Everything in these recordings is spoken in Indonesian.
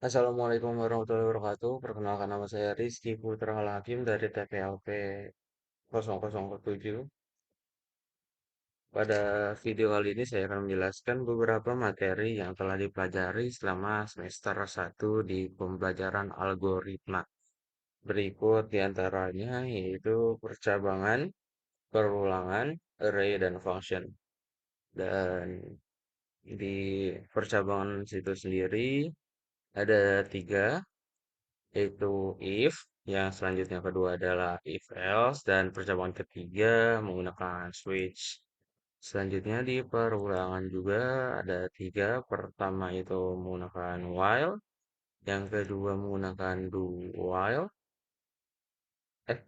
Assalamualaikum warahmatullahi wabarakatuh. Perkenalkan nama saya Rizky Putra Hakim dari TPLP 0007. Pada video kali ini saya akan menjelaskan beberapa materi yang telah dipelajari selama semester 1 di pembelajaran algoritma. Berikut diantaranya yaitu percabangan, perulangan, array, dan function. Dan di percabangan situ sendiri ada tiga, yaitu if, yang selanjutnya kedua adalah if else, dan percobaan ketiga menggunakan switch. Selanjutnya di perulangan juga ada tiga. Pertama itu menggunakan while, yang kedua menggunakan do while, eh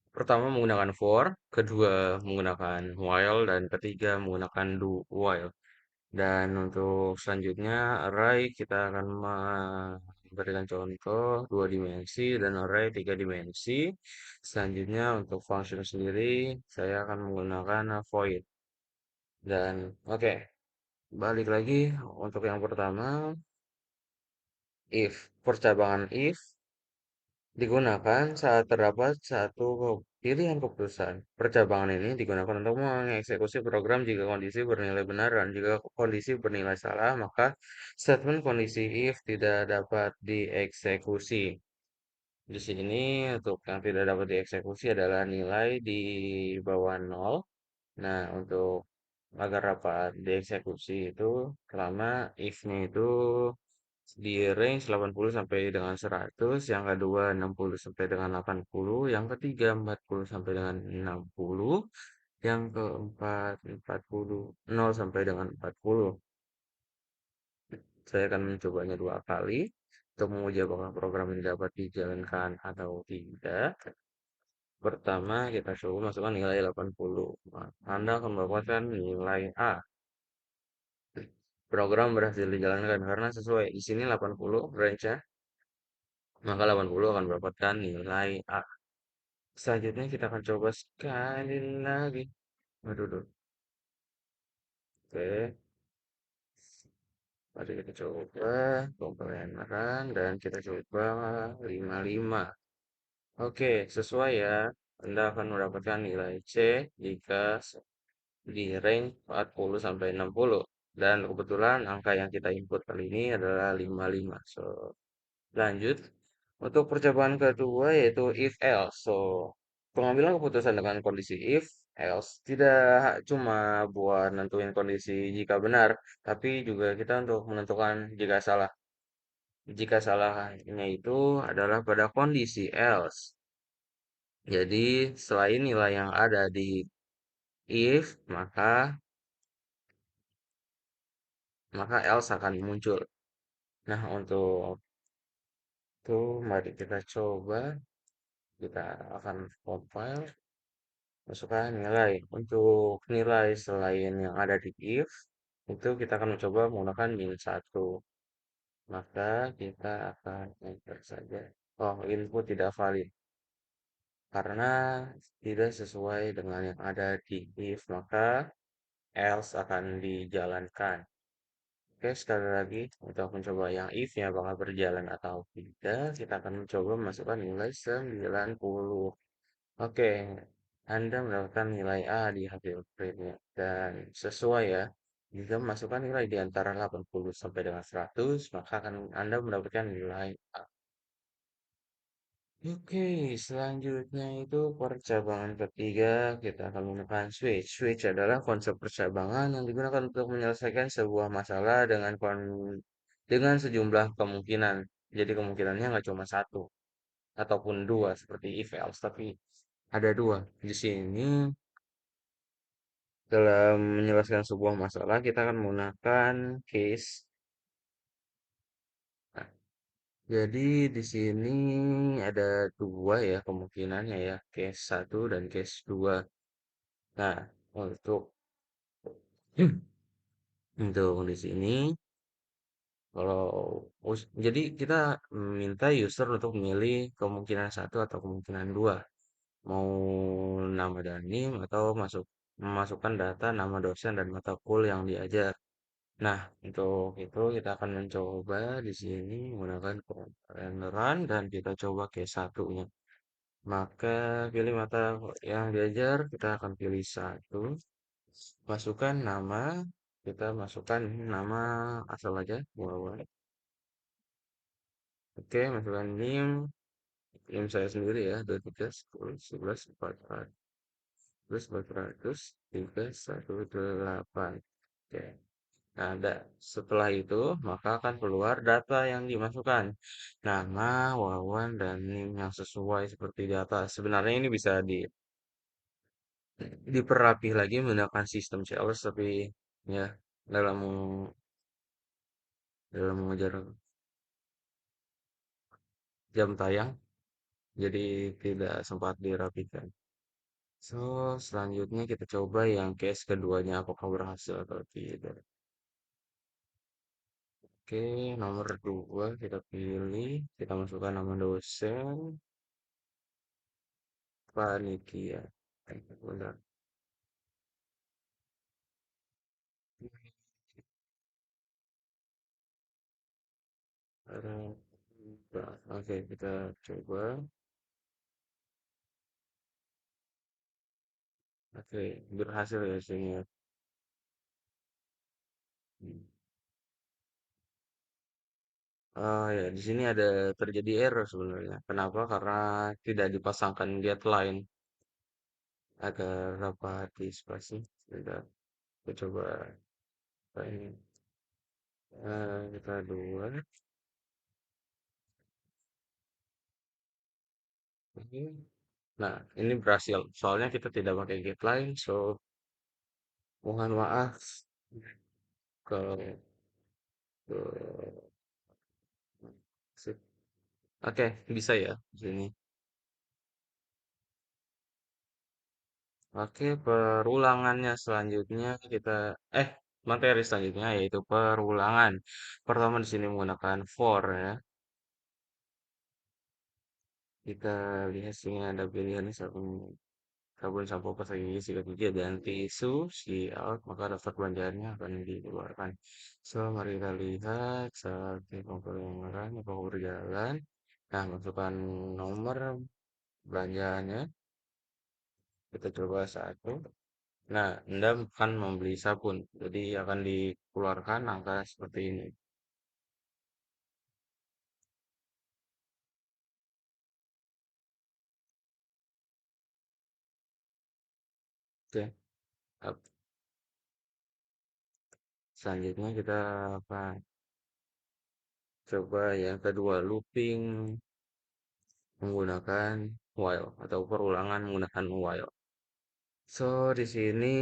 pertama menggunakan for, kedua menggunakan while, dan ketiga menggunakan do while. Dan untuk selanjutnya array kita akan memberikan contoh dua dimensi dan array tiga dimensi. Selanjutnya untuk function sendiri saya akan menggunakan void. Dan oke, balik lagi untuk yang pertama, if. Percabangan if digunakan saat terdapat satu pilihan keputusan. Percabangan ini digunakan untuk mengeksekusi program jika kondisi bernilai benar dan jika kondisi bernilai salah, maka statement kondisi if tidak dapat dieksekusi. Di sini untuk yang tidak dapat dieksekusi adalah nilai di bawah nol. Nah, untuk agar dapat dieksekusi itu selama if-nya itu di range 80 sampai dengan 100, yang kedua 60 sampai dengan 80, yang ketiga 40 sampai dengan 60, yang keempat 40, 0 sampai dengan 40. Saya akan mencobanya dua kali untuk menguji apakah program ini dapat dijalankan atau tidak. Pertama, kita coba masukkan nilai 80. Nah, Anda akan mendapatkan nilai A. Program berhasil dijalankan karena sesuai di sini 80 range-nya, maka 80 akan mendapatkan nilai A. Selanjutnya kita akan coba sekali lagi. Waduh, duh. Oke, mari kita coba pembayaran dan kita coba 55. Oke, sesuai ya. Anda akan mendapatkan nilai C jika di range 40 sampai 60. Dan kebetulan angka yang kita input kali ini adalah 55. So, lanjut. Untuk percobaan kedua yaitu if else. So, pengambilan keputusan dengan kondisi if else tidak cuma buat nentuin kondisi jika benar, tapi juga kita untuk menentukan jika salah. Jika salahnya itu adalah pada kondisi else. Jadi, selain nilai yang ada di if, maka else akan muncul. Nah, untuk itu mari kita coba. Kita akan compile, masukkan nilai. Untuk nilai selain yang ada di if, itu kita akan mencoba menggunakan min satu. Maka kita akan enter saja. Oh, input tidak valid. Karena tidak sesuai dengan yang ada di if, maka else akan dijalankan. Oke, sekali lagi untuk mencoba yang if-nya apakah berjalan atau tidak, kita akan mencoba masukkan nilai 90. Oke, Anda mendapatkan nilai A di hasil printnya dan sesuai ya. Jika memasukkan nilai di antara 80 sampai dengan 100, maka akan Anda mendapatkan nilai A. Oke, selanjutnya itu percabangan ketiga, kita akan menggunakan switch. Switch adalah konsep percabangan yang digunakan untuk menyelesaikan sebuah masalah dengan sejumlah kemungkinan. Jadi kemungkinannya nggak cuma satu ataupun dua seperti if else, tapi ada dua. Di sini dalam menyelesaikan sebuah masalah kita akan menggunakan case. Nah, jadi di sini ada dua ya kemungkinannya ya, case satu dan case dua. Nah, untuk untuk di sini kalau jadi kita minta user untuk memilih kemungkinan satu atau kemungkinan dua, mau nama dan NIM atau memasukkan data nama dosen dan mata kuliah yang diajar. Nah, untuk itu kita akan mencoba di sini menggunakan renderan dan kita coba case satunya. Maka pilih mata yang diajar, kita akan pilih satu. Masukkan nama, kita masukkan nama asal aja, Wawan. Oke, masukkan NIM saya sendiri ya, 23 11 400 Oke. Nah, setelah itu, maka akan keluar data yang dimasukkan. Nama, wawan, dan NIM yang sesuai seperti di atas. Sebenarnya ini bisa diperlapih lagi menggunakan sistem sales, tapi ya dalam dalam mengejar jam tayang, jadi tidak sempat dirapikan. So, selanjutnya kita coba yang case keduanya apakah berhasil atau tidak. Oke, nomor dua kita pilih, kita masukkan nama dosen, panitia. Benar. Ada- Oke, kita coba. Oke, berhasil ya sini ya. Hmm. Ya, di sini ada terjadi error sebenarnya. Kenapa? Karena tidak dipasangkan deadline agar dapat dispasi. Kita coba ini. Kita dua. Ini. Nah, ini berhasil. Soalnya kita tidak pakai deadline, so mohon maaf kalau ke sip. Oke, bisa ya di sini. Oke, perulangannya selanjutnya kita eh materi selanjutnya yaitu perulangan. Pertama di sini menggunakan for ya. Kita lihat sini ada pilihan sabun sampo pas gigi sikat gigi dan tisu out maka daftar belanjaannya akan dikeluarkan. So, mari kita lihat saat pengumuman apakah berjalan. Nah, masukkan nomor belanjaannya. Kita coba satu. Nah, Anda akan membeli sabun, jadi akan dikeluarkan angka seperti ini. Oke, ap- selanjutnya kita apa? Coba yang kedua, looping menggunakan while atau perulangan menggunakan while. So, di sini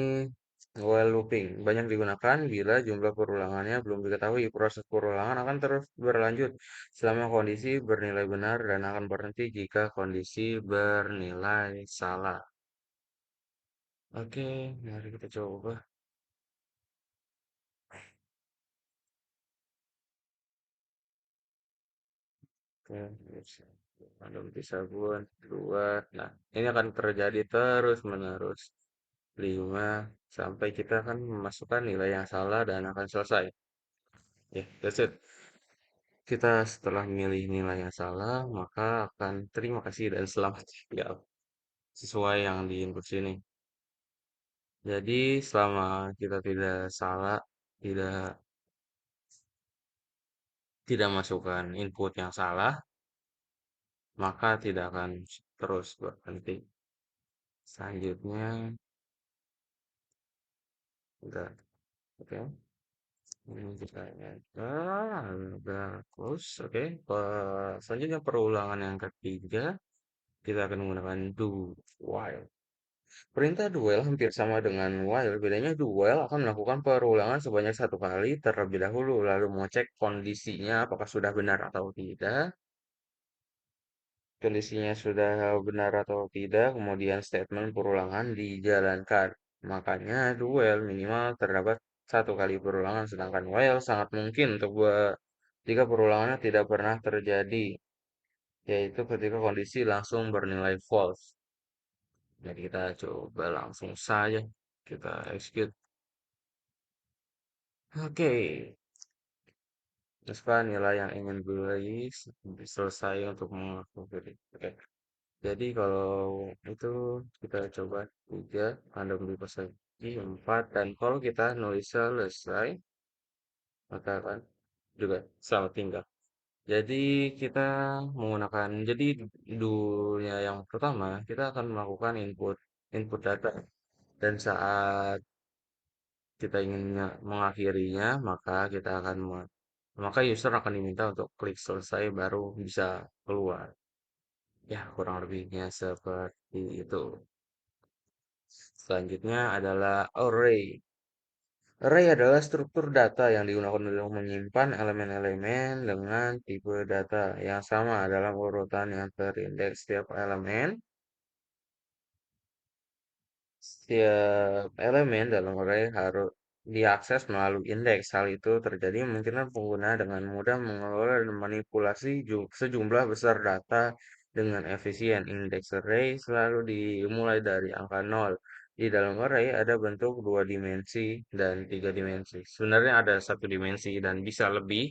while looping banyak digunakan bila jumlah perulangannya belum diketahui. Proses perulangan akan terus berlanjut selama kondisi bernilai benar dan akan berhenti jika kondisi bernilai salah. Oke, mari kita coba. Oke, ada bukti sabun, dua. Nah, ini akan terjadi terus menerus. Lima, sampai kita akan memasukkan nilai yang salah dan akan selesai. Ya, that's it. Kita setelah memilih nilai yang salah, maka akan terima kasih dan selamat tinggal. Sesuai yang di input sini. Jadi, selama kita tidak salah, tidak tidak masukkan input yang salah, maka tidak akan terus berhenti. Selanjutnya, udah, oke. Ini kita udah close, oke. Selanjutnya perulangan yang ketiga, kita akan menggunakan do while. Perintah do while hampir sama dengan while, bedanya do while akan melakukan perulangan sebanyak satu kali terlebih dahulu, lalu mengecek kondisinya apakah sudah benar atau tidak. Kondisinya sudah benar atau tidak, kemudian statement perulangan dijalankan. Makanya duel minimal terdapat satu kali perulangan, sedangkan while sangat mungkin untuk jika perulangannya tidak pernah terjadi, yaitu ketika kondisi langsung bernilai false. Jadi kita coba langsung saja kita execute. Oke, masukkan nilai yang ingin beli selesai untuk mengakhiri. Oke, jadi kalau itu kita coba 3 random di persegi 4 dan kalau kita nulis selesai maka akan juga selamat tinggal. Jadi kita menggunakan jadi dulunya yang pertama kita akan melakukan input input data dan saat kita ingin mengakhirinya maka kita akan maka user akan diminta untuk klik selesai baru bisa keluar. Ya, kurang lebihnya seperti itu. Selanjutnya adalah array. Array adalah struktur data yang digunakan untuk menyimpan elemen-elemen dengan tipe data yang sama dalam urutan yang terindeks. Setiap elemen Setiap elemen dalam array harus diakses melalui indeks. Hal itu terjadi memungkinkan pengguna dengan mudah mengelola dan manipulasi sejumlah besar data dengan efisien. Indeks array selalu dimulai dari angka 0. Di dalam array ada bentuk dua dimensi dan tiga dimensi. Sebenarnya ada satu dimensi dan bisa lebih,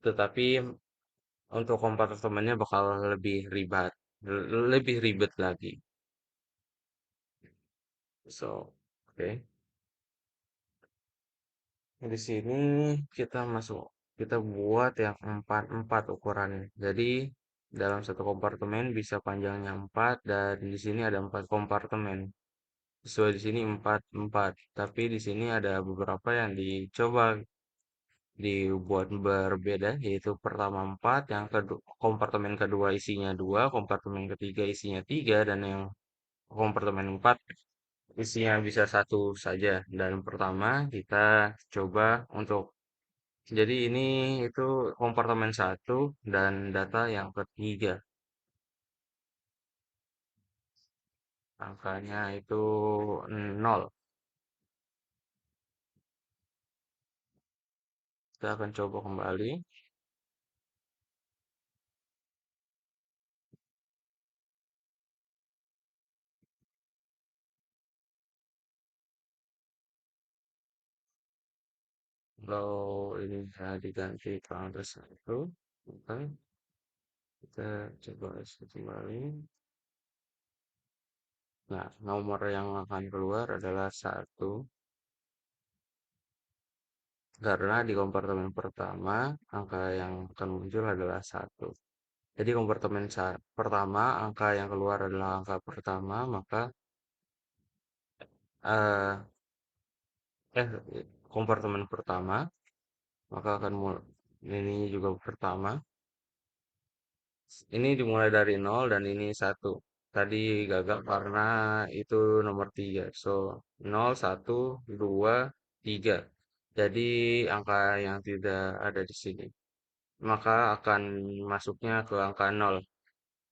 tetapi untuk kompartemennya bakal lebih ribet lagi. So, oke. Di sini kita buat yang empat ukurannya. Jadi dalam satu kompartemen bisa panjangnya 4 dan di sini ada 4 kompartemen. Sesuai di sini 4 4. Tapi di sini ada beberapa yang dicoba dibuat berbeda, yaitu pertama 4, yang kedua kompartemen kedua isinya 2, kompartemen ketiga isinya 3 dan yang kompartemen 4 isinya bisa satu saja. Dan pertama kita coba untuk jadi ini itu kompartemen satu dan data yang ketiga. Angkanya itu 0. Kita akan coba kembali. Kalau ini bisa diganti ke angka 1. Oke, kita coba kembali. Nah, nomor yang akan keluar adalah 1 karena di kompartemen pertama angka yang akan muncul adalah 1. Jadi kompartemen pertama angka yang keluar adalah angka pertama, maka eh, eh kompartemen pertama maka akan ini juga pertama. Ini dimulai dari nol dan ini satu. Tadi gagal karena itu nomor 3. So, nol, satu, 2, 3. Jadi angka yang tidak ada di sini. Maka akan masuknya ke angka nol.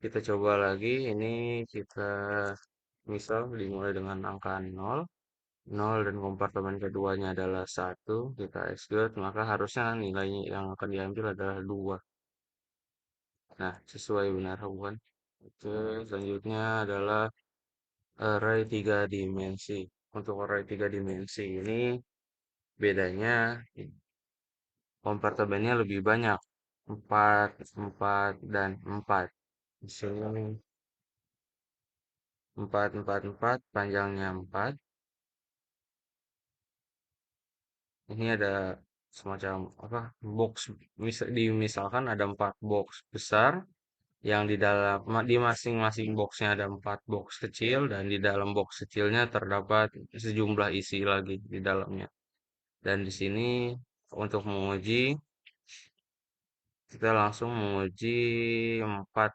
Kita coba lagi. Ini kita misal dimulai dengan angka nol. Nol dan kompartemen keduanya adalah satu. Kita execute. Maka harusnya nilai yang akan diambil adalah 2. Nah, sesuai benar bukan? Oke, selanjutnya adalah array 3 dimensi. Untuk array 3 dimensi ini bedanya kompartemennya lebih banyak. 4, 4, dan 4. Di sini 4, 4, 4, panjangnya 4. Ini ada semacam apa? Box. Misalkan ada 4 box besar yang di dalam di masing-masing boxnya ada 4 box kecil dan di dalam box kecilnya terdapat sejumlah isi lagi di dalamnya. Dan di sini untuk menguji kita langsung menguji 4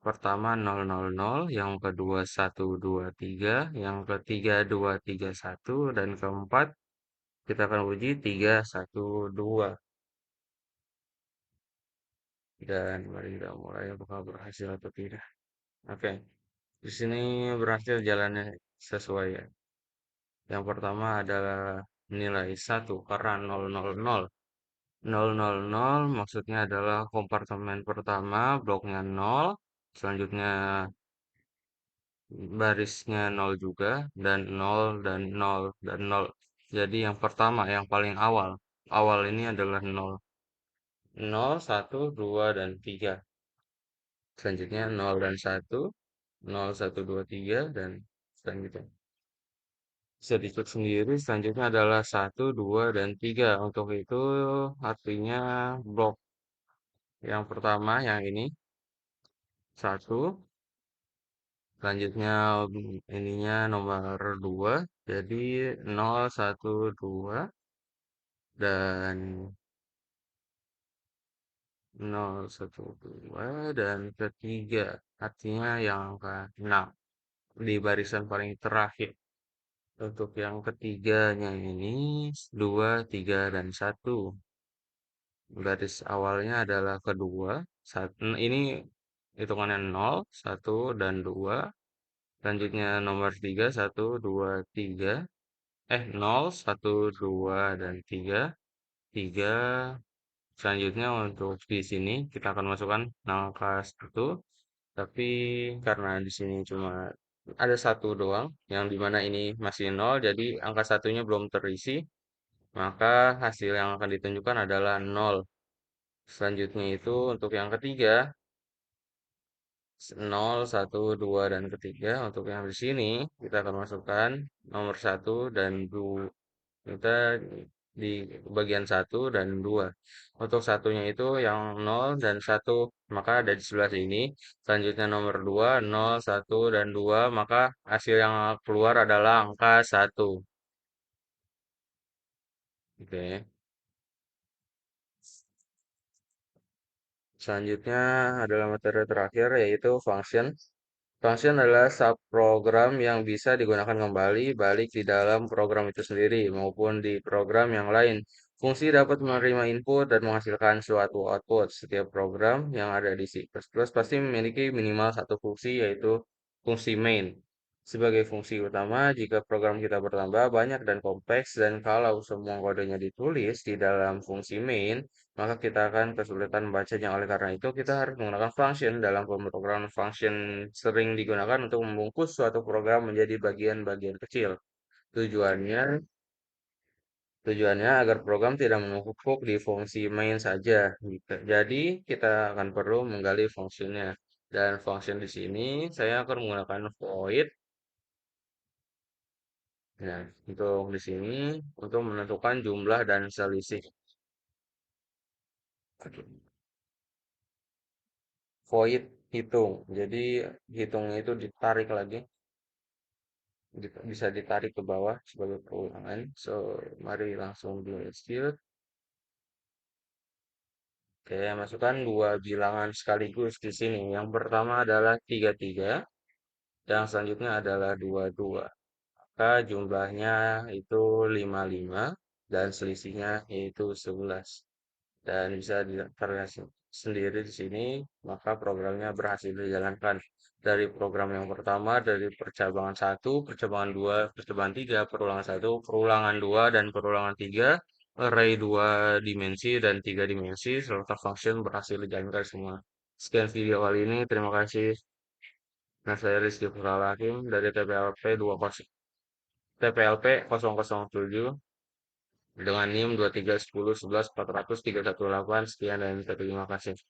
pertama 000, yang kedua 123, yang ketiga 231 dan keempat kita akan uji 312 dan mari kita mulai apakah berhasil atau tidak. Oke. Di sini berhasil jalannya sesuai ya. Yang pertama adalah nilai 1 karena 000. 000 maksudnya adalah kompartemen pertama bloknya 0, selanjutnya barisnya 0 juga, dan 0 dan 0 dan 0. Jadi yang pertama yang paling awal. awal ini adalah nol, nol, satu, 2, dan 3. Selanjutnya nol dan satu, nol, satu, 2, 3, dan selanjutnya. Bisa dicek sendiri, selanjutnya adalah satu, 2, dan 3. Untuk itu artinya blok yang pertama yang ini, satu, selanjutnya ininya nomor 2, jadi nol, satu, 2, dan nol, satu, 2, dan ketiga. Artinya yang angka 6 di barisan paling terakhir. Untuk yang ketiganya ini 2, 3, dan satu. Garis awalnya adalah kedua. Ini hitungannya nol, satu, dan 2. Selanjutnya nomor 3, satu, 2, 3. Nol, satu, 2, dan 3. 3. Selanjutnya untuk di sini kita akan masukkan angka 1. Tapi karena di sini cuma ada satu doang, yang dimana ini masih nol, jadi angka satunya belum terisi, maka hasil yang akan ditunjukkan adalah nol. Selanjutnya itu untuk yang ketiga, nol, satu, 2, dan ketiga. Untuk yang di sini, kita akan masukkan nomor satu dan 2. Kita di bagian satu dan 2. Untuk satunya itu yang nol dan satu, maka ada di sebelah sini. Selanjutnya nomor 2, nol, satu, dan 2, maka hasil yang keluar adalah angka satu. Oke. Selanjutnya adalah materi terakhir yaitu function. Function adalah subprogram yang bisa digunakan kembali balik di dalam program itu sendiri maupun di program yang lain. Fungsi dapat menerima input dan menghasilkan suatu output. Setiap program yang ada di C++ pasti memiliki minimal satu fungsi, yaitu fungsi main. Sebagai fungsi utama, jika program kita bertambah banyak dan kompleks, dan kalau semua kodenya ditulis di dalam fungsi main, maka kita akan kesulitan membacanya. Oleh karena itu, kita harus menggunakan function. Dalam pemrograman, function sering digunakan untuk membungkus suatu program menjadi bagian-bagian kecil. Tujuannya Tujuannya agar program tidak menumpuk di fungsi main saja. Gitu. Jadi kita akan perlu menggali fungsinya. Dan function di sini saya akan menggunakan void. Nah, untuk di sini untuk menentukan jumlah dan selisih. Void hitung. Jadi hitungnya itu ditarik lagi, bisa ditarik ke bawah sebagai perulangan. So, mari langsung di execute. Oke, masukkan dua bilangan sekaligus di sini. Yang pertama adalah 33, yang selanjutnya adalah 22. Maka jumlahnya itu 55 dan selisihnya yaitu 11. Dan bisa dilihat sendiri di sini, maka programnya berhasil dijalankan. Dari program yang pertama, dari percabangan satu, percabangan 2, percabangan 3, perulangan satu, perulangan 2, dan perulangan 3, array 2 dimensi dan 3 dimensi, serta function berhasil dijalankan semua. Sekian video kali ini, terima kasih. Nah, saya Rizky Putra Hakim dari TPLP 20, TPLP 007 dengan NIM 2310114138. Sekian dan terima kasih.